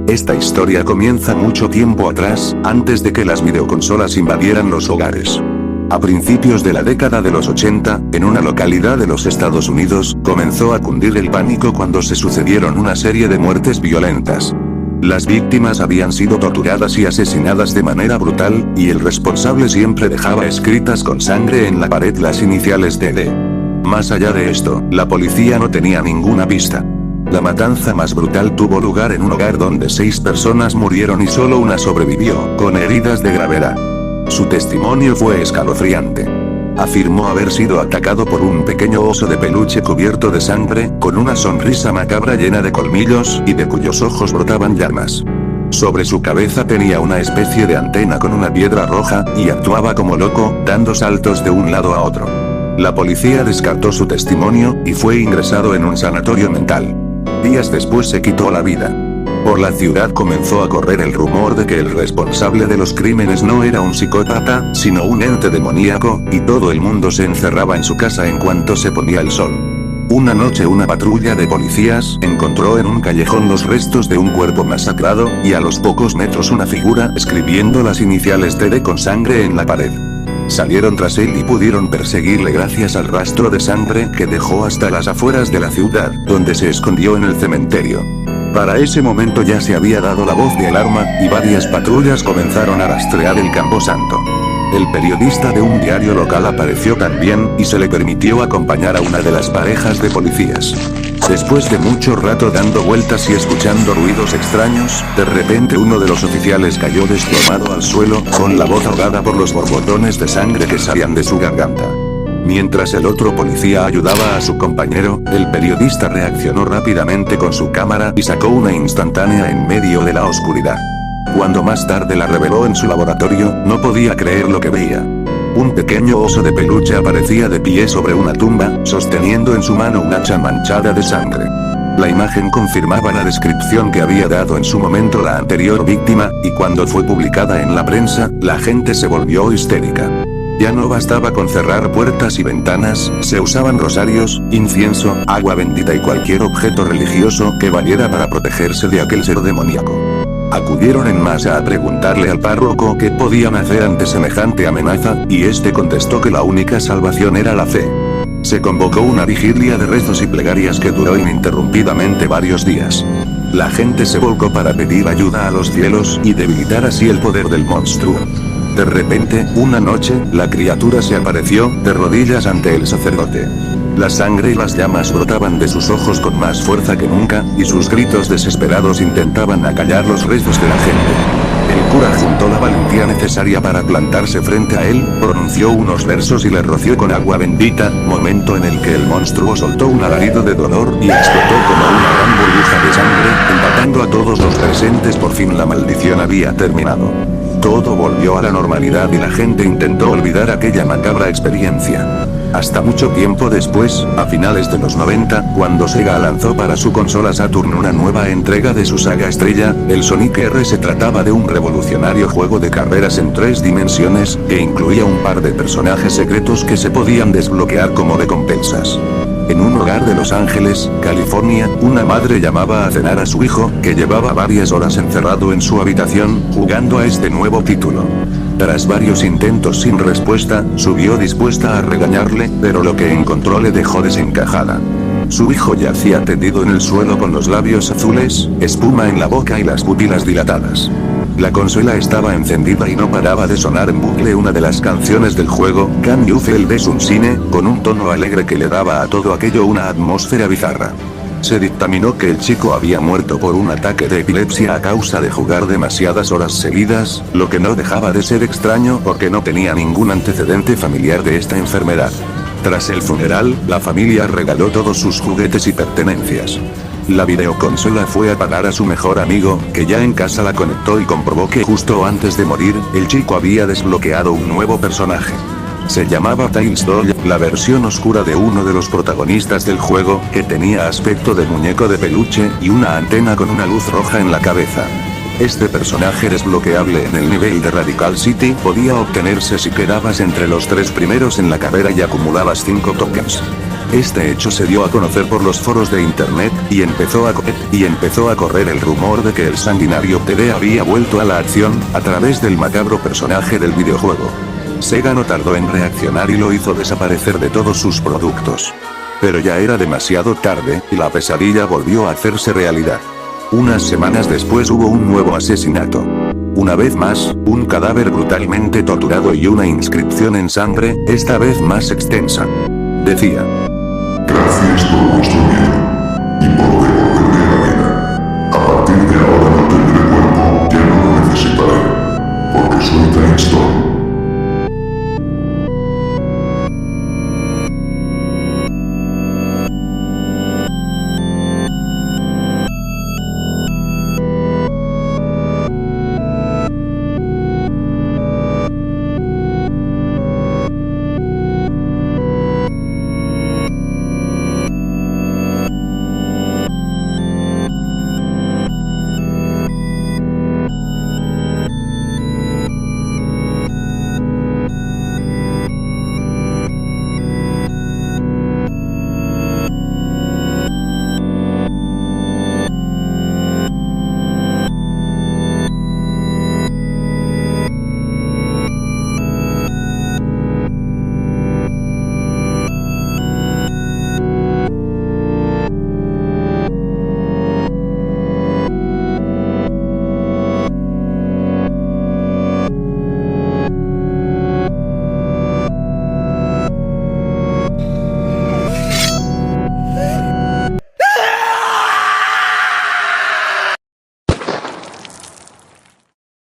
Esta historia comienza mucho tiempo atrás, antes de que las videoconsolas invadieran los hogares. A principios de la década de los 80, en una localidad de los Estados Unidos, comenzó a cundir el pánico cuando se sucedieron una serie de muertes violentas. Las víctimas habían sido torturadas y asesinadas de manera brutal, y el responsable siempre dejaba escritas con sangre en la pared las iniciales de D. Más allá de esto, la policía no tenía ninguna pista. La matanza más brutal tuvo lugar en un hogar donde 6 personas murieron y solo una sobrevivió, con heridas de gravedad. Su testimonio fue escalofriante. Afirmó haber sido atacado por un pequeño oso de peluche cubierto de sangre, con una sonrisa macabra llena de colmillos, y de cuyos ojos brotaban llamas. Sobre su cabeza tenía una especie de antena con una piedra roja, y actuaba como loco, dando saltos de un lado a otro. La policía descartó su testimonio, y fue ingresado en un sanatorio mental. Días después se quitó la vida. Por la ciudad comenzó a correr el rumor de que el responsable de los crímenes no era un psicópata, sino un ente demoníaco, y todo el mundo se encerraba en su casa en cuanto se ponía el sol. Una noche una patrulla de policías encontró en un callejón los restos de un cuerpo masacrado, y a los pocos metros una figura escribiendo las iniciales TD con sangre en la pared. Salieron tras él y pudieron perseguirle gracias al rastro de sangre que dejó hasta las afueras de la ciudad, donde se escondió en el cementerio. Para ese momento ya se había dado la voz de alarma, y varias patrullas comenzaron a rastrear el camposanto. El periodista de un diario local apareció también, y se le permitió acompañar a una de las parejas de policías. Después de mucho rato dando vueltas y escuchando ruidos extraños, de repente uno de los oficiales cayó desplomado al suelo, con la voz ahogada por los borbotones de sangre que salían de su garganta. Mientras el otro policía ayudaba a su compañero, el periodista reaccionó rápidamente con su cámara y sacó una instantánea en medio de la oscuridad. Cuando más tarde la reveló en su laboratorio, no podía creer lo que veía. Un pequeño oso de peluche aparecía de pie sobre una tumba, sosteniendo en su mano un hacha manchada de sangre. La imagen confirmaba la descripción que había dado en su momento la anterior víctima, y cuando fue publicada en la prensa, la gente se volvió histérica. Ya no bastaba con cerrar puertas y ventanas, se usaban rosarios, incienso, agua bendita y cualquier objeto religioso que valiera para protegerse de aquel ser demoníaco. Acudieron en masa a preguntarle al párroco qué podían hacer ante semejante amenaza, y este contestó que la única salvación era la fe. Se convocó una vigilia de rezos y plegarias que duró ininterrumpidamente varios días. La gente se volcó para pedir ayuda a los cielos y debilitar así el poder del monstruo. De repente, una noche, la criatura se apareció, de rodillas ante el sacerdote. La sangre y las llamas brotaban de sus ojos con más fuerza que nunca, y sus gritos desesperados intentaban acallar los rezos de la gente. El cura juntó la valentía necesaria para plantarse frente a él, pronunció unos versos y le roció con agua bendita, momento en el que el monstruo soltó un alarido de dolor y explotó como una gran burbuja de sangre, empapando a todos los presentes. Por fin la maldición había terminado. Todo volvió a la normalidad y la gente intentó olvidar aquella macabra experiencia. Hasta mucho tiempo después, a finales de los 90, cuando Sega lanzó para su consola Saturn una nueva entrega de su saga estrella, el Sonic R. Se trataba de un revolucionario juego de carreras en 3 dimensiones, que incluía un par de personajes secretos que se podían desbloquear como recompensas. En un hogar de Los Ángeles, California, una madre llamaba a cenar a su hijo, que llevaba varias horas encerrado en su habitación, jugando a este nuevo título. Tras varios intentos sin respuesta, subió dispuesta a regañarle, pero lo que encontró le dejó desencajada. Su hijo yacía tendido en el suelo con los labios azules, espuma en la boca y las pupilas dilatadas. La consola estaba encendida y no paraba de sonar en bucle una de las canciones del juego, Can You Feel the Sunshine, con un tono alegre que le daba a todo aquello una atmósfera bizarra. Se dictaminó que el chico había muerto por un ataque de epilepsia a causa de jugar demasiadas horas seguidas, lo que no dejaba de ser extraño porque no tenía ningún antecedente familiar de esta enfermedad. Tras el funeral, la familia regaló todos sus juguetes y pertenencias. La videoconsola fue a parar a su mejor amigo, que ya en casa la conectó y comprobó que justo antes de morir, el chico había desbloqueado un nuevo personaje. Se llamaba Tails Doll, la versión oscura de uno de los protagonistas del juego, que tenía aspecto de muñeco de peluche y una antena con una luz roja en la cabeza. Este personaje desbloqueable en el nivel de Radical City podía obtenerse si quedabas entre los 3 primeros en la carrera y acumulabas 5 tokens. Este hecho se dio a conocer por los foros de internet, y empezó a correr el rumor de que el sanguinario TD había vuelto a la acción, a través del macabro personaje del videojuego. Sega no tardó en reaccionar y lo hizo desaparecer de todos sus productos. Pero ya era demasiado tarde, y la pesadilla volvió a hacerse realidad. Unas semanas después hubo un nuevo asesinato. Una vez más, un cadáver brutalmente torturado y una inscripción en sangre, esta vez más extensa. Decía: Gracias por vuestro miedo.